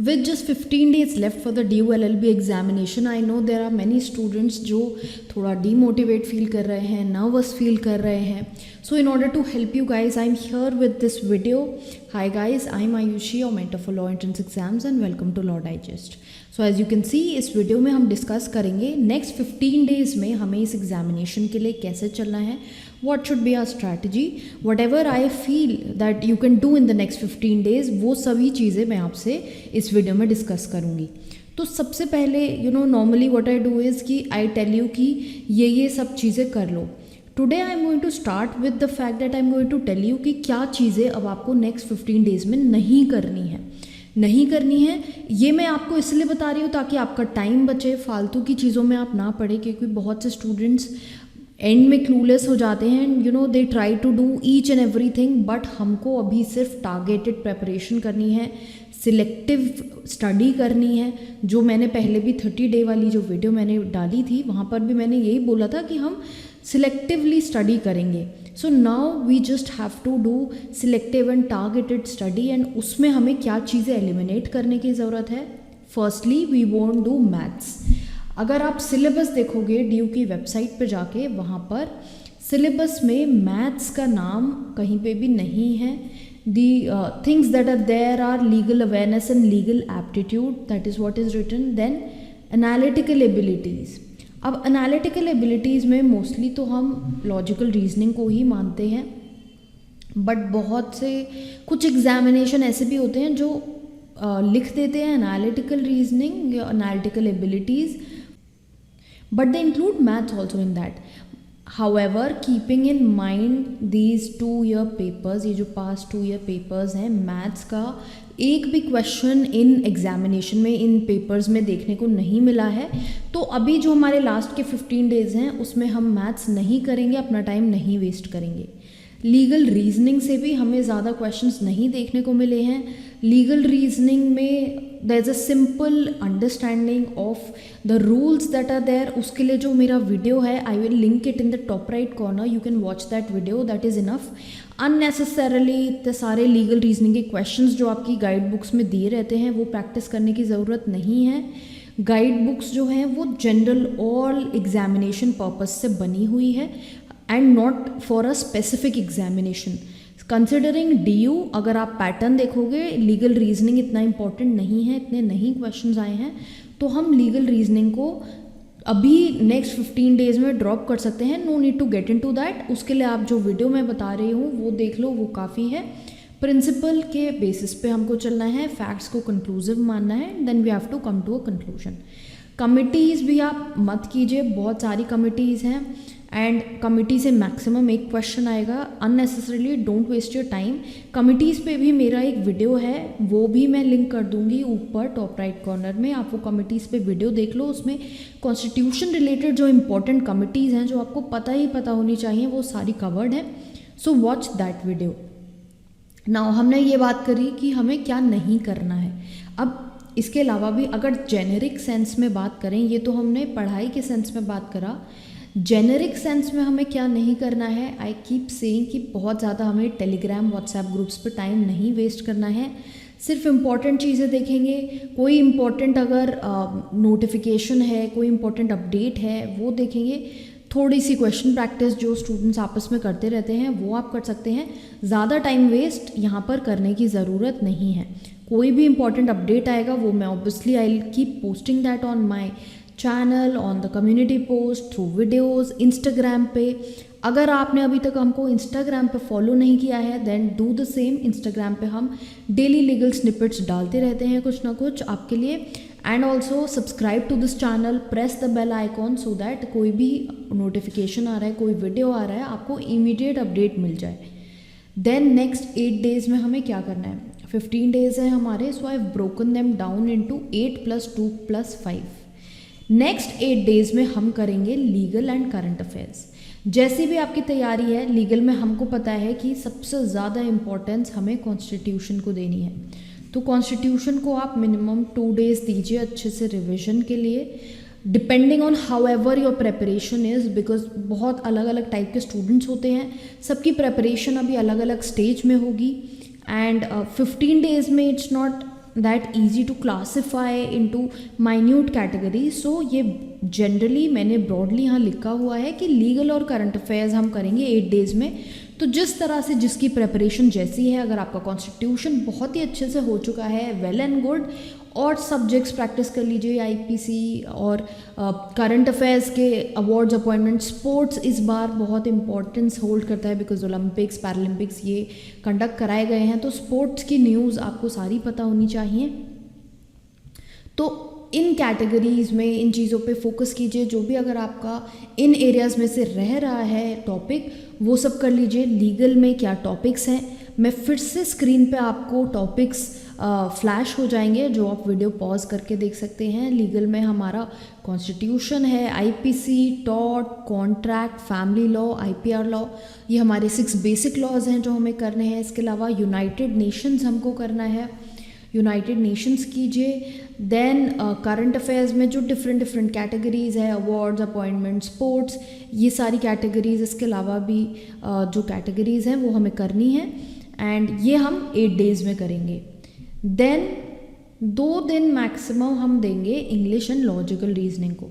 With just 15 days left for the DU LLB examination, I know there are many students जो थोड़ा demotivate feel कर रहे हैं, nervous feel कर रहे हैं. So in order to help you guys, I'm here with this video. Hi guys, I'm Ayushi, your mentor for law entrance exams, and welcome to Law Digest. So as you can see, इस video में हम discuss करेंगे next 15 days में हमें इस examination के लिए कैसे चलना है, what should be our strategy, whatever I feel that you can do in the next 15 days, वो सभी चीज़ें मैं आपसे इस वीडियो में डिस्कस करूँगी. तो सबसे पहले normally what I do is कि आई टेल यू कि ये सब चीज़ें कर लो. Today I am going to start with the fact that I am going to tell you कि क्या चीज़ें अब आपको नेक्स्ट 15 डेज़ में नहीं करनी है. ये मैं आपको इसलिए बता रही हूँ ताकि आपका टाइम बचे, फालतू की चीज़ों में आप ना पढ़े, क्योंकि बहुत से स्टूडेंट्स एंड में क्लूलेस हो जाते हैं. They try to do each and everything, but हमको अभी सिर्फ टारगेटेड प्रेपरेशन करनी है, सिलेक्टिव स्टडी करनी है. जो मैंने पहले भी 30 डे वाली जो वीडियो मैंने डाली थी वहाँ पर भी मैंने यही बोला था कि हम सिलेक्टिवली स्टडी करेंगे. So now we just have to do selective and targeted study. And उसमें हमें क्या चीज़ें एलिमिनेट करने की ज़रूरत है. Firstly we won't do maths. अगर आप सिलेबस देखोगे DU की वेबसाइट पर जाके, वहाँ पर सिलेबस में मैथ्स का नाम कहीं पे भी नहीं है. The things that are there are legal awareness and legal aptitude, that is what is written. Then analytical abilities. अब analytical abilities में मोस्टली तो हम लॉजिकल रीजनिंग को ही मानते हैं, बट बहुत से कुछ एग्जामिनेशन ऐसे भी होते हैं जो लिख देते हैं analytical reasoning या analytical abilities, but they include maths also in that. However, keeping in mind these 2-year papers, ये जो पास 2-year papers हैं, मैथ्स का एक भी क्वेश्चन इन एग्जामिनेशन में, इन पेपर्स में देखने को नहीं मिला है. तो अभी जो हमारे लास्ट के 15 डेज़ हैं उसमें हम मैथ्स नहीं करेंगे, अपना टाइम नहीं वेस्ट करेंगे. लीगल रीजनिंग से भी हमें ज़्यादा क्वेश्चंस नहीं देखने को मिले हैं. लीगल रीजनिंग में there is a simple understanding of the rules that are there. उसके लिए जो मेरा वीडियो है, I will link it in the top right corner, you can watch that video, that is enough. Unnecessarily इतने सारे legal reasoning के questions जो आपकी गाइड बुक्स में दिए रहते हैं वो प्रैक्टिस करने की ज़रूरत नहीं है. गाइड बुक्स जो हैं वो जनरल ऑल एग्जामिनेशन पर्पस से बनी हुई है and not for a specific examination. Considering DU, अगर आप पैटर्न देखोगे, लीगल रीजनिंग इतना इंपॉर्टेंट नहीं है, इतने नहीं क्वेश्चंस आए हैं, तो हम लीगल रीजनिंग को अभी नेक्स्ट 15 डेज़ में ड्रॉप कर सकते हैं. No need to get into that. उसके लिए आप जो वीडियो मैं बता रही हूँ वो देख लो, वो काफ़ी है. प्रिंसिपल के बेसिस पे हमको चलना है, फैक्ट्स को कंक्लूसिव मानना है, then we have to come to a conclusion. Committees भी आप मत कीजिए, बहुत सारी कमिटीज़ हैं एंड कमिटी से मैक्सिमम एक क्वेश्चन आएगा. Unnecessarily don't waste your time. Committees पे भी मेरा एक वीडियो है, वो भी मैं लिंक कर दूंगी ऊपर टॉप राइट कॉर्नर में. आप वो कमिटीज़ पे वीडियो देख लो. उसमें कॉन्स्टिट्यूशन रिलेटेड जो इंपॉर्टेंट कमिटीज़ हैं, जो आपको पता होनी चाहिए, वो सारी कवर्ड है. So watch that video. Now हमने ये बात करी कि हमें क्या नहीं करना है. अब इसके अलावा भी अगर जेनेरिक सेंस में बात करें, ये तो हमने पढ़ाई के सेंस में बात करा. जेनेरिक सेंस में हमें क्या नहीं करना है. आई कीप सेइंग कि बहुत ज़्यादा हमें टेलीग्राम व्हाट्सएप ग्रुप्स पर टाइम नहीं वेस्ट करना है. सिर्फ इम्पॉर्टेंट चीज़ें देखेंगे. कोई इम्पॉर्टेंट अगर नोटिफिकेशन है, कोई इम्पॉर्टेंट अपडेट है, वो देखेंगे. थोड़ी सी क्वेश्चन प्रैक्टिस जो स्टूडेंट्स आपस में करते रहते हैं वो आप कर सकते हैं. ज़्यादा टाइम वेस्ट यहाँ पर करने की ज़रूरत नहीं है. कोई भी इम्पॉर्टेंट अपडेट आएगा वो मैं obviously I will keep posting that on my channel, on the community post, through videos, Instagram पे. अगर आपने अभी तक हमको इंस्टाग्राम पे फॉलो नहीं किया है, then do the same. Instagram पे हम डेली लीगल स्निपेट्स डालते रहते हैं कुछ ना कुछ आपके लिए. And also subscribe to this channel, press the bell icon so that कोई भी नोटिफिकेशन आ रहा है, कोई वीडियो आ रहा है, आपको इमीडिएट अपडेट मिल जाए. देन नेक्स्ट 8 डेज़ में हमें क्या करना है. 15 डेज़ है हमारे, so I have broken them down into 8 + 2 + 5. Next 8 days में हम करेंगे लीगल एंड करंट अफेयर्स. जैसी भी आपकी तैयारी है, लीगल में हमको पता है कि सबसे ज़्यादा इम्पोर्टेंस हमें कॉन्स्टिट्यूशन को देनी है. तो कॉन्स्टिट्यूशन को आप मिनिमम 2 डेज़ दीजिए अच्छे से रिविजन के लिए, depending on how ever your preparation is, because बहुत अलग अलग टाइप के स्टूडेंट्स होते हैं, सबकी प्रेपरेशन अभी अलग अलग स्टेज में होगी. एंड 15 डेज़ में it's not that easy to classify into minute category. So ये जनरली मैंने ब्रॉडली यहाँ लिखा हुआ है कि लीगल और करंट अफेयर्स हम करेंगे 8 डेज़ में. तो जिस तरह से जिसकी प्रेपरेशन जैसी है, अगर आपका कॉन्स्टिट्यूशन बहुत ही अच्छे से हो चुका है, वेल एंड गुड, और सब्जेक्ट्स प्रैक्टिस कर लीजिए, आईपीसी और करंट अफेयर्स के अवार्ड्स, अपॉइंटमेंट. स्पोर्ट्स इस बार बहुत इंपॉर्टेंस होल्ड करता है बिकॉज ओलंपिक्स, पैरालंपिक्स ये कंडक्ट कराए गए हैं, तो स्पोर्ट्स की न्यूज़ आपको सारी पता होनी चाहिए. तो इन कैटेगरीज़ में इन चीज़ों पे फोकस कीजिए. जो भी अगर आपका इन एरियाज़ में से रह रहा है टॉपिक, वो सब कर लीजिए. लीगल में क्या टॉपिक्स हैं, मैं फिर से स्क्रीन पे आपको टॉपिक्स फ्लैश हो जाएंगे जो आप वीडियो पॉज करके देख सकते हैं. लीगल में हमारा कॉन्स्टिट्यूशन है, IPC, tort, contract, family law, IPR law, ये हमारे 6 बेसिक लॉज हैं जो हमें करने हैं. इसके अलावा यूनाइटेड नेशंस हमको करना है, यूनाइटेड नेशंस कीजिए. देन करंट अफेयर्स में जो डिफरेंट कैटेगरीज़ है, अवार्ड्स, अपॉइंटमेंट, स्पोर्ट्स, ये सारी कैटेगरीज़, इसके अलावा भी जो कैटेगरीज़ हैं वो हमें करनी है. एंड ये हम 8 डेज़ में करेंगे. देन 2 दिन मैक्सिमम हम देंगे इंग्लिश एंड लॉजिकल रीजनिंग को.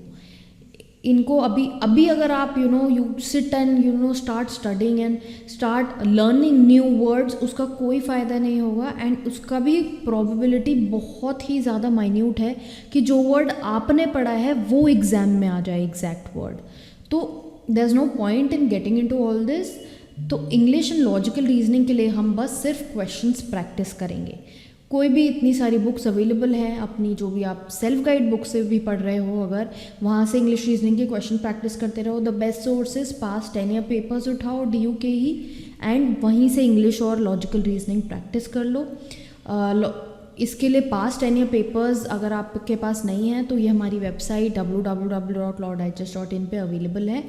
इनको अभी अगर आप you sit and start studying and start learning new words, उसका कोई फ़ायदा नहीं होगा. एंड उसका भी प्रोबेबिलिटी बहुत ही ज़्यादा माइन्यूट है कि जो वर्ड आपने पढ़ा है वो एग्ज़ाम में आ जाए एग्जैक्ट वर्ड. तो there is no point in getting into all this. तो इंग्लिश एंड लॉजिकल रीजनिंग के लिए हम बस सिर्फ क्वेश्चंस प्रैक्टिस करेंगे. कोई भी इतनी सारी बुक्स अवेलेबल हैं अपनी, जो भी आप सेल्फ गाइड बुक से भी पढ़ रहे हो, अगर वहाँ से इंग्लिश रीजनिंग के क्वेश्चन प्रैक्टिस करते रहो. The best sources past 10 year papers उठाओ DU के ही, एंड वहीं से इंग्लिश और लॉजिकल रीजनिंग प्रैक्टिस कर लो. इसके लिए पास्ट 10 ईयर पेपर्स अगर आपके पास नहीं है तो ये हमारी वेबसाइट www.lawdigest.in पे अवेलेबल है.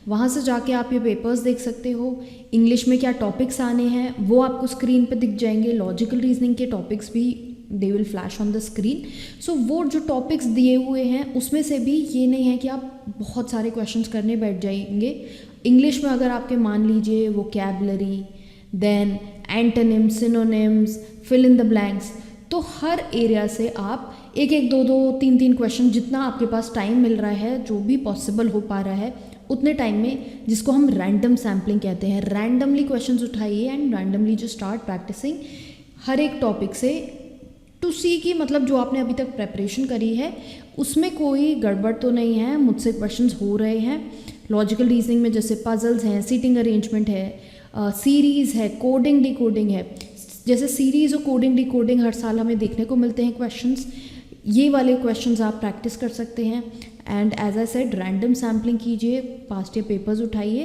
वहाँ से जाके आप ये पेपर्स देख सकते हो. इंग्लिश में क्या टॉपिक्स आने हैं वो आपको स्क्रीन पे दिख जाएंगे. लॉजिकल रीजनिंग के टॉपिक्स भी they will flash on the screen. So वो जो टॉपिक्स दिए हुए हैं उसमें से भी ये नहीं है कि आप बहुत सारे क्वेश्चंस करने बैठ जाएंगे. इंग्लिश में अगर आपके मान लीजिए vocabulary, then antonyms, synonyms, fill in the blanks, तो हर एरिया से आप 1-1, 2-2, 3-3 क्वेश्चन, जितना आपके पास टाइम मिल रहा है, जो भी पॉसिबल हो पा रहा है उतने टाइम में, जिसको हम रैंडम सैम्पलिंग कहते हैं, रैंडमली क्वेश्चंस उठाइए एंड रैंडमली जो स्टार्ट प्रैक्टिसिंग हर एक टॉपिक से टू सी कि मतलब जो आपने अभी तक प्रेपरेशन करी है उसमें कोई गड़बड़ तो नहीं है, मुझसे क्वेश्चंस हो रहे हैं. लॉजिकल रीजनिंग में जैसे पजल्स हैं, सीटिंग अरेंजमेंट है, सीरीज़ है, कोडिंग डिकोडिंग है. जैसे सीरीज़ और कोडिंग डिकोडिंग हर साल हमें देखने को मिलते हैं क्वेश्चंस, ये वाले क्वेश्चंस आप प्रैक्टिस कर सकते हैं. And as I said, random sampling कीजिए, पास्ट ईयर पेपर्स उठाइए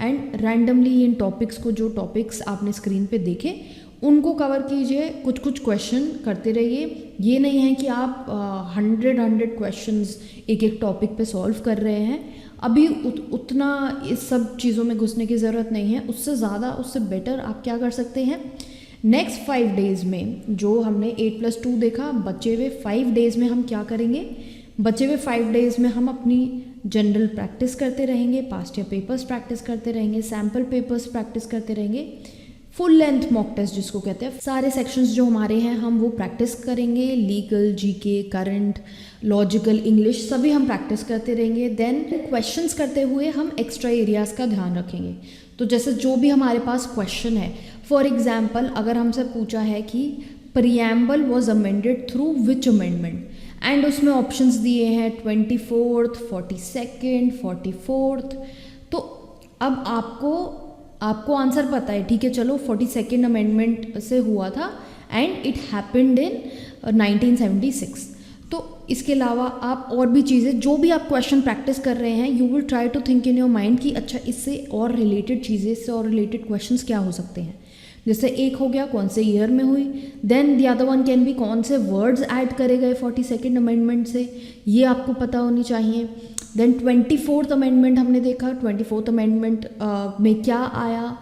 एंड रैंडमली इन टॉपिक्स को, जो टॉपिक्स आपने स्क्रीन पे देखे उनको कवर कीजिए. कुछ क्वेश्चन करते रहिए. ये नहीं है कि आप 100 क्वेश्चंस एक टॉपिक पे सॉल्व कर रहे हैं. अभी उतना इस सब चीज़ों में घुसने की ज़रूरत नहीं है. उससे ज़्यादा, उससे बेटर आप क्या कर सकते हैं, नेक्स्ट 5 डेज़ में जो हमने 8+2 देखा, बचे हुए 5 डेज़ में हम क्या करेंगे, बचे हुए 5 डेज़ में हम अपनी जनरल प्रैक्टिस करते रहेंगे, पास्ट ईयर पेपर्स प्रैक्टिस करते रहेंगे, सैम्पल पेपर्स प्रैक्टिस करते रहेंगे, फुल लेंथ मॉक टेस्ट जिसको कहते हैं, सारे सेक्शंस जो हमारे हैं हम वो प्रैक्टिस करेंगे. Legal, GK, current, logical, English सभी हम प्रैक्टिस करते रहेंगे. देन क्वेश्चंस करते हुए हम एक्स्ट्रा एरियाज़ का ध्यान रखेंगे. तो जैसे जो भी हमारे पास क्वेश्चन है, फॉर एग्जाम्पल अगर हमसे पूछा है कि preamble was amended through which amendment, and उसमें ऑप्शंस दिए हैं 24th, 42nd, 44th. तो अब आपको आंसर पता है, ठीक है, चलो 42nd अमेंडमेंट से हुआ था एंड इट हैपेंड इन 1976. तो इसके अलावा आप और भी चीज़ें, जो भी आप क्वेश्चन प्रैक्टिस कर रहे हैं, you will try to think in your mind कि अच्छा इससे और रिलेटेड चीज़ें, इससे और रिलेटेड क्वेश्चंस क्या हो सकते हैं. जैसे एक हो गया कौन से ईयर में हुई, then the other one can be कौन से वर्ड्स ऐड करे गए 42nd अमेंडमेंट से, ये आपको पता होनी चाहिए. देन 24th अमेंडमेंट हमने देखा, 24th अमेंडमेंट में क्या आया,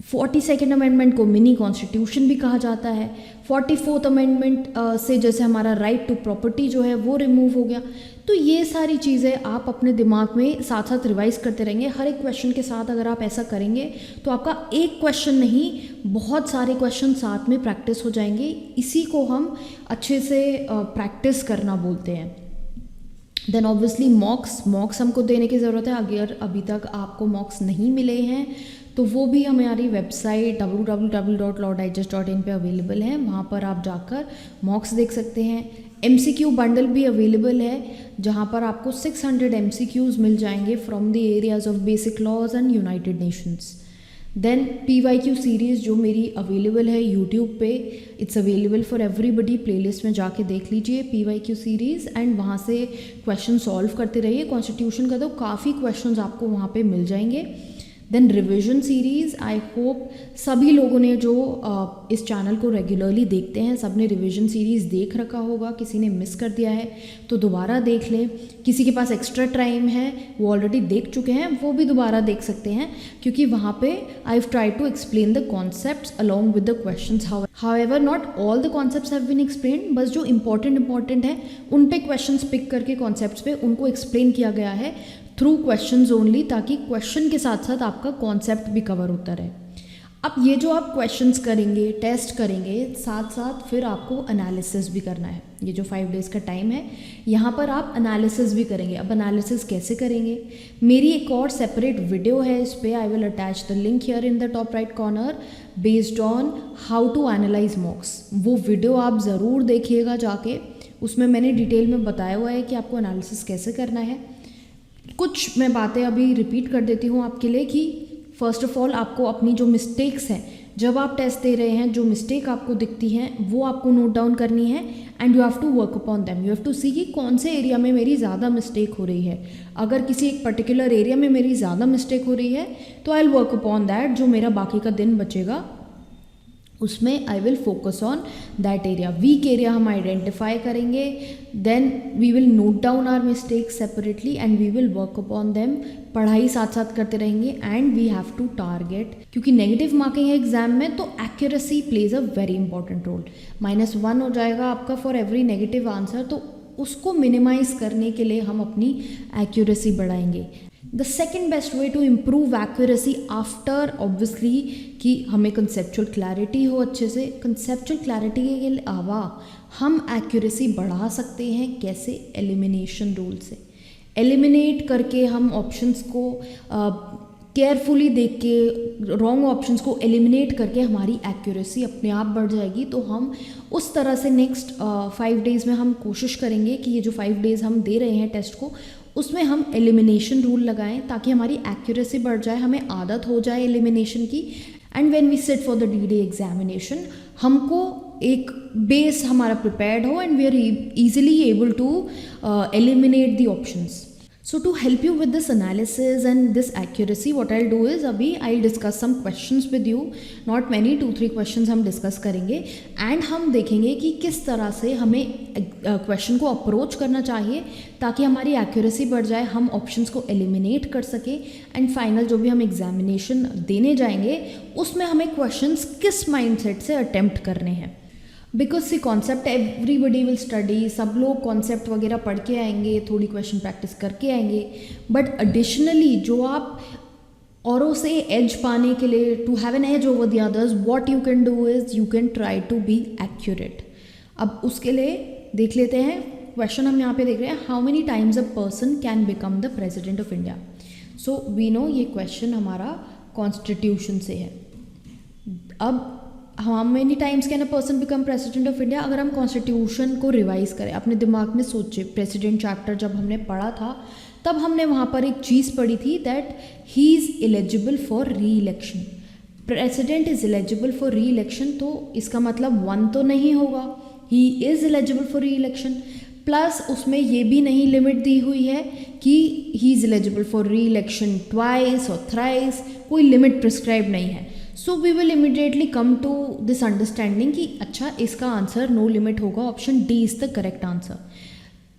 42nd अमेंडमेंट को मिनी कॉन्स्टिट्यूशन भी कहा जाता है। 44th अमेंडमेंट से जैसे हमारा राइट टू प्रॉपर्टी जो है वो रिमूव हो गया। तो ये सारी चीज़ें आप अपने दिमाग में साथ साथ रिवाइज करते रहेंगे। हर एक क्वेश्चन के साथ अगर आप ऐसा करेंगे तो आपका एक क्वेश्चन नहीं, बहुत सारे क्वेश्चन साथ में प्रैक्टिस हो जाएंगे। इसी को हम अच्छे से प्रैक्टिस करना बोलते हैं। देन ऑब्वियसली मॉक्स हमको देने की ज़रूरत है। अगर अभी तक आपको मॉक्स नहीं मिले हैं तो वो भी हमारी वेबसाइट www.lawdigest.in पे अवेलेबल है। वहाँ पर आप जाकर मॉक्स देख सकते हैं। MCQ बंडल भी अवेलेबल है जहाँ पर आपको 600 MCQs मिल जाएंगे from the areas of basic laws and United Nations. Then PYQ series जो मेरी अवेलेबल है यूट्यूब पे, it's available for everybody. Playlist में जाके देख लीजिए PYQ सीरीज़ एंड वहाँ से क्वेश्चन सॉल्व करते रहिए। कॉन्स्टिट्यूशन का तो काफ़ी क्वेश्चंस आपको वहाँ पे मिल जाएंगे। Then revision series, I hope सभी लोगों ने जो इस चैनल को रेगुलरली देखते हैं सब ने रिविजन सीरीज़ देख रखा होगा। किसी ने मिस कर दिया है तो दोबारा देख लें। किसी के पास एक्स्ट्रा टाइम है वो ऑलरेडी देख चुके हैं वो भी दोबारा देख सकते हैं, क्योंकि वहाँ पे I have tried to explain the concepts along with the questions. However not all the concepts have been explain, बस जो इंपॉर्टेंट है उन पे क्वेश्चंस पिक करके कॉन्सेप्ट्स पे उनको एक्सप्लेन किया गया है थ्रू क्वेश्चंस ओनली, ताकि क्वेश्चन के साथ साथ आपका कॉन्सेप्ट भी कवर होता रहे। अब ये जो आप क्वेश्चंस करेंगे, टेस्ट करेंगे, साथ साथ फिर आपको एनालिसिस भी करना है। ये जो 5 डेज़ का टाइम है यहाँ पर आप एनालिसिस भी करेंगे। अब एनालिसिस कैसे करेंगे, मेरी एक और सेपरेट वीडियो है इस पर, I will attach the link here in the top right corner, based on how to analyse mocks. वो वीडियो आप ज़रूर देखिएगा जाके, उसमें मैंने डिटेल में बताया हुआ है कि आपको एनालिसिस कैसे करना है। कुछ मैं बातें अभी रिपीट कर देती हूँ आपके लिए कि फ़र्स्ट ऑफ ऑल आपको अपनी जो मिस्टेक्स हैं, जब आप टेस्ट दे रहे हैं जो मिस्टेक आपको दिखती हैं वो आपको नोट डाउन करनी है and you have to work upon them. You have to see कि कौन से एरिया में मेरी ज़्यादा मिस्टेक हो रही है। अगर किसी एक पर्टिकुलर एरिया में मेरी ज़्यादा मिस्टेक हो रही है तो I will work upon that. जो मेरा बाकी का दिन बचेगा उसमें I will focus on that area. Weak area हम आइडेंटिफाई करेंगे, then we will note down our mistakes separately and we will work upon them. पढ़ाई साथ साथ करते रहेंगे and we have to target, क्योंकि नेगेटिव मार्किंग है एग्जाम में तो accuracy plays a very important role. -1 हो जाएगा आपका फॉर एवरी नेगेटिव आंसर, तो उसको मिनिमाइज करने के लिए हम अपनी एक्यूरेसी बढ़ाएंगे। The second best way to improve accuracy after obviously कि हमें कंसेप्चुअल क्लैरिटी हो अच्छे से। कंसेप्चुअल क्लैरिटी के अलावा हम एक्यूरेसी बढ़ा सकते हैं कैसे? एलिमिनेशन रूल से। एलिमिनेट करके हम ऑप्शंस को केयरफुली देख के रॉन्ग ऑप्शंस को एलिमिनेट करके हमारी एक्यूरेसी अपने आप बढ़ जाएगी। तो हम उस तरह से नेक्स्ट 5 डेज़ में हम कोशिश करेंगे कि ये जो 5 डेज़ हम दे रहे हैं टेस्ट को उसमें हम एलिमिनेशन रूल लगाएं ताकि हमारी एक्यूरेसी बढ़ जाए, हमें आदत हो जाए एलिमिनेशन की। And when we sit for the D-Day examination हमको एक बेस हमारा प्रिपेयर्ड हो and we are easily able to eliminate the options. So to help you with this analysis and this accuracy, what I'll do is अभी I'll discuss some questions with you, not many, 2-3 questions हम discuss करेंगे and हम देखेंगे कि किस तरह से हमें क्वेश्चन को अप्रोच करना चाहिए ताकि हमारी एक्यूरेसी बढ़ जाए, हम ऑप्शंस को एलिमिनेट कर सकें एंड फाइनल जो भी हम एग्जामिनेशन देने जाएंगे उसमें हमें क्वेश्चंस किस माइंडसेट से अटेम्प्ट करने हैं। Because see concept everybody will study, सब लोग कॉन्सेप्ट वगैरह पढ़ के आएंगे, थोड़ी क्वेश्चन प्रैक्टिस करके आएंगे, बट एडिशनली जो आप औरों से एज पाने के लिए, to have an edge over the others, what you can do is you can try to be accurate. अब उसके लिए देख लेते हैं क्वेश्चन हम यहाँ पे देख रहे हैं, how many times a person can become the president of India. So we know ये क्वेश्चन हमारा कॉन्स्टिट्यूशन से है। अब how many times can a person become president of India, अगर हम कॉन्स्टिट्यूशन को रिवाइज करें, अपने दिमाग में सोचे, प्रेसिडेंट चैप्टर जब हमने पढ़ा था तब हमने वहाँ पर एक चीज़ पढ़ी थी that he is eligible for re election. President is eligible for re election, तो इसका मतलब 1 तो नहीं होगा, he is eligible for re election. Plus उसमें ये भी नहीं लिमिट दी हुई है कि he is eligible for re election twice और थ्राइस, कोई लिमिट प्रिस्क्राइब नहीं है। So we will immediately come to this understanding कि अच्छा इसका आंसर नो लिमिट होगा, option D is the correct answer.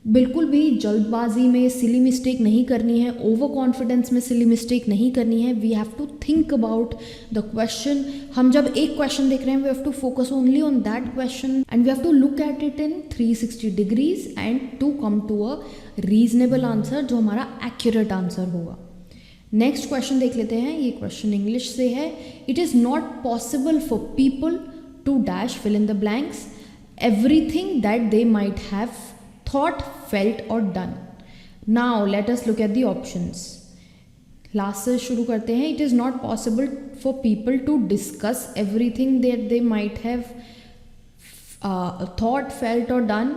बिल्कुल भी जल्दबाजी में सिली मिस्टेक नहीं करनी है, ओवर कॉन्फिडेंस में सिली मिस्टेक नहीं करनी है. We have to think about the question. हम जब एक क्वेश्चन देख रहे हैं, we have to focus only on that question and we have to look at it in 360 degrees and to come to a reasonable answer जो हमारा accurate answer होगा. Next question देख लेते हैं. ये क्वेश्चन इंग्लिश से है. It is not possible for people to dash fill in the blanks everything that they might have thought, felt or done. Now let us look at the options. Last से शुरू करते हैं. It is not possible for people to discuss everything that they might have thought, felt or done.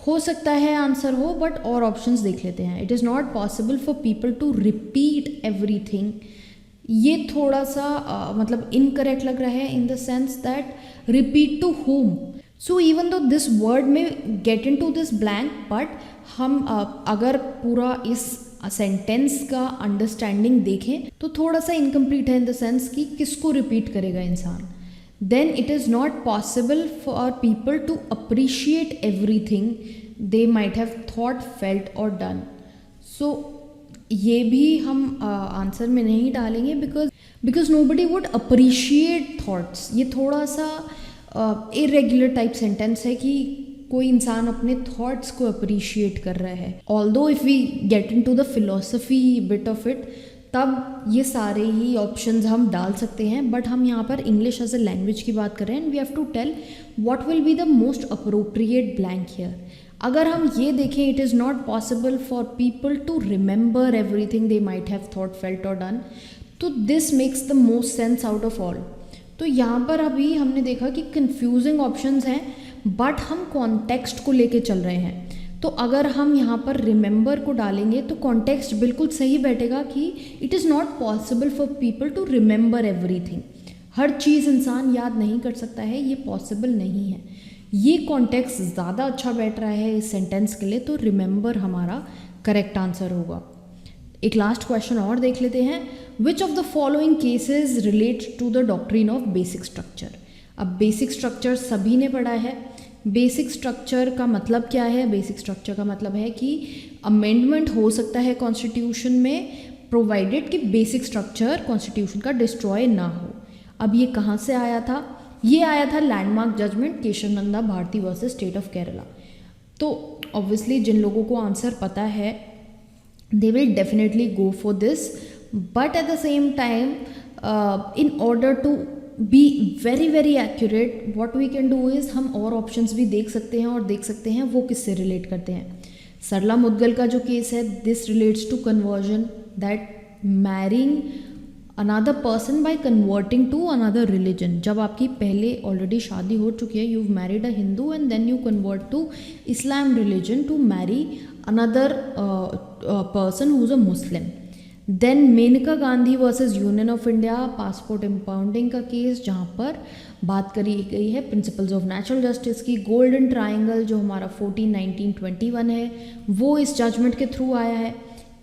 हो सकता है answer हो, but और options देख लेते हैं. It is not possible for people to repeat everything. ये थोड़ा सा मतलब इनकरेक्ट लग रहा है in the sense that repeat to whom. So even though this word में get into this blank, but हम अगर पूरा इस सेंटेंस का अंडरस्टैंडिंग देखें तो थोड़ा सा इनकम्प्लीट है इन द सेंस कि किसको रिपीट करेगा इंसान. Then it is not possible for people to appreciate everything they might have thought, felt or done. सो ये भी हम आंसर में नहीं डालेंगे because nobody would appreciate thoughts. ये थोड़ा सा इरेगुलर टाइप सेंटेंस है कि कोई इंसान अपने थॉट्स को अप्रिशिएट कर रहा है. Although if we get into the philosophy bit of it, तब ये सारे ही ऑप्शंस हम डाल सकते हैं. बट हम यहाँ पर इंग्लिश एज ए लैंग्वेज की बात कर रहे हैं and we have to tell what will be the most appropriate blank here. अगर हम ये देखें, it is not possible for people to remember everything they might have thought, felt or done, तो this makes the most sense out of all. तो यहाँ पर अभी हमने देखा कि कंफ्यूजिंग ऑप्शंस हैं, बट हम कॉन्टेक्स्ट को लेके चल रहे हैं. तो अगर हम यहाँ पर रिमेंबर को डालेंगे तो कॉन्टेक्स्ट बिल्कुल सही बैठेगा कि it is not possible for people to remember everything. हर चीज़ इंसान याद नहीं कर सकता है, ये पॉसिबल नहीं है. ये कॉन्टेक्स्ट ज़्यादा अच्छा बैठ रहा है इस सेंटेंस के लिए, तो रिमेंबर हमारा करेक्ट आंसर होगा. एक लास्ट क्वेश्चन और देख लेते हैं. Which of the following cases relate to the doctrine of basic structure. अब बेसिक स्ट्रक्चर सभी ने पढ़ा है. बेसिक स्ट्रक्चर का मतलब क्या है? बेसिक स्ट्रक्चर का मतलब है कि अमेंडमेंट हो सकता है कॉन्स्टिट्यूशन में, प्रोवाइडेड कि बेसिक स्ट्रक्चर कॉन्स्टिट्यूशन का डिस्ट्रॉय ना हो. अब ये कहाँ से आया था? ये आया था landmark judgement Kesavananda Bharati versus state of Kerala. तो ऑब्वियसली जिन लोगों को आंसर पता है they will definitely go for this, but at the same time in order to be very very accurate, what we can do is हम और options भी देख सकते हैं और देख सकते हैं वो किससे relate करते हैं. सरला मुद्गल का जो केस है, this relates to conversion, that marrying another person by converting to another religion. जब आपकी पहले ऑलरेडी शादी हो चुकी है, you've married a Hindu and then you convert to Islam religion to marry another person who's a Muslim. Then Maneka Gandhi versus union of India passport impounding का केस, जहाँ पर बात करी गई है प्रिंसिपल्स ऑफ नेचुरल जस्टिस की. गोल्डन ट्राइंगल जो हमारा 14/19/21 है, वो इस जजमेंट के थ्रू आया है.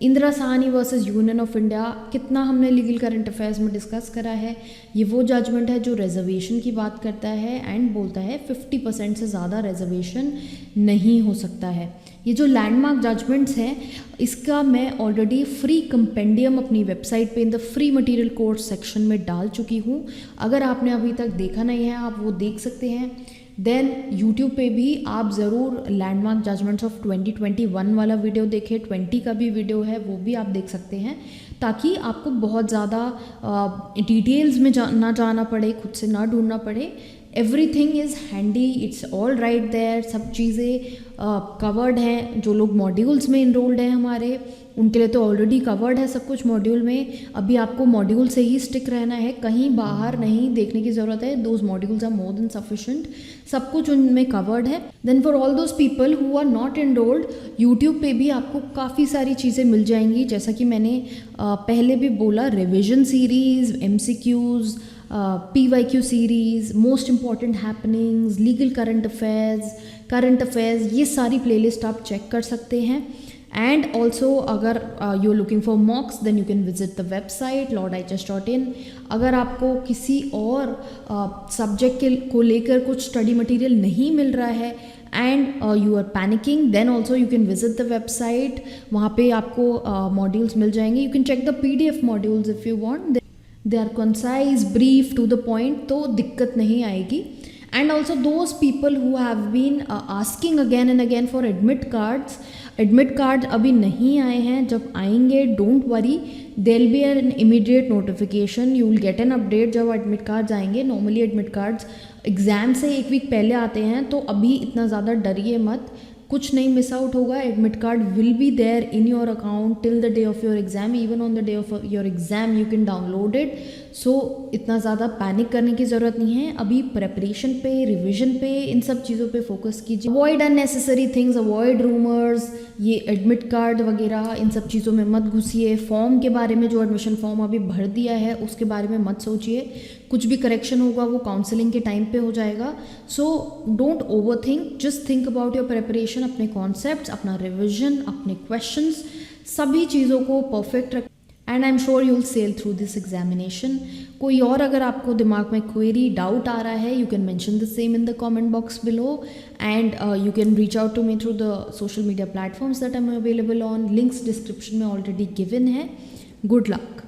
Indira Sahni versus union of India, कितना हमने लीगल करंट अफेयर्स में डिस्कस करा है. ये वो जजमेंट है जो रिजर्वेशन की बात करता है एंड बोलता है 50% से ज़्यादा रिजर्वेशन नहीं हो सकता है. ये जो लैंडमार्क जजमेंट्स हैं, इसका मैं ऑलरेडी फ्री कंपेंडियम अपनी वेबसाइट पे in the free material course section में डाल चुकी हूँ. अगर आपने अभी तक देखा नहीं है, आप वो देख सकते हैं. देन यूट्यूब पे भी आप ज़रूर लैंडमार्क जजमेंट्स ऑफ 2021 वाला वीडियो देखें. 20 का भी वीडियो है, वो भी आप देख सकते हैं, ताकि आपको बहुत ज़्यादा डिटेल्स में ना जाना पड़े, खुद से ना ढूंढना पड़े. Everything is handy, it's all right there. सब चीज़ें कवर्ड हैं. जो लोग मॉड्यूल्स में इनरोल्ड हैं हमारे, उनके लिए तो ऑलरेडी कवर्ड है सब कुछ मॉड्यूल में. अभी आपको मॉड्यूल से ही स्टिक रहना है, कहीं बाहर नहीं देखने की ज़रूरत है. Those modules are more than sufficient, सब कुछ उनमें कवर्ड है. Then for all those people who are not enrolled, YouTube पे भी आपको काफ़ी सारी चीज़ें मिल जाएंगी. जैसा कि मैंने पहले भी बोला, revision series, MCQs, PYQ series, most important happenings, legal current affairs, ये सारी प्लेलिस्ट आप चेक कर सकते हैं. एंड ऑल्सो अगर you are looking for mocks then you can visit the website lordhs.in। अगर आपको किसी और सब्जेक्ट को लेकर कुछ स्टडी मटेरियल नहीं मिल रहा है and you are panicking, then also you can visit the website. वहाँ पे आपको मॉड्यूल्स मिल जाएंगे। You can check the PDF modules if you want, they are concise, brief, to the point, तो दिक्कत नहीं आएगी। And also those people who have been asking again and again for admit cards अभी नहीं आए हैं, जब आएंगे don't worry, there will be an immediate notification, you will get an update जब admit cards आएंगे। normally admit cards एग्ज़ाम से एक वीक पहले आते हैं, तो अभी इतना ज़्यादा डरिए मत, कुछ नहीं मिस आउट होगा। Admit card will be there in your account till the day of your exam, even on the day of your exam you can download it. So इतना ज़्यादा पैनिक करने की ज़रूरत नहीं है। अभी प्रेपरेशन पे, रिविजन पे, इन सब चीज़ों पे फोकस कीजिए। Avoid unnecessary things, avoid rumours, ये एडमिट कार्ड वगैरह इन सब चीज़ों में मत घुसिए। फॉर्म के बारे में, जो एडमिशन फॉर्म अभी भर दिया है उसके बारे में मत सोचिए, कुछ भी करेक्शन होगा वो काउंसलिंग के टाइम पे हो जाएगा। So don't overthink, just think about your preparation, अपने कॉन्सेप्ट्स, अपना रिविजन, अपने क्वेश्चंस, सभी चीज़ों को परफेक्ट रख, and I am sure you will sail through this examination. कोई और अगर आपको दिमाग में क्वेरी, डाउट आ रहा है, you can mention the same in the comment box below, and you can reach out to me through the social media platforms that I am available on. Links description में already given है। Good luck.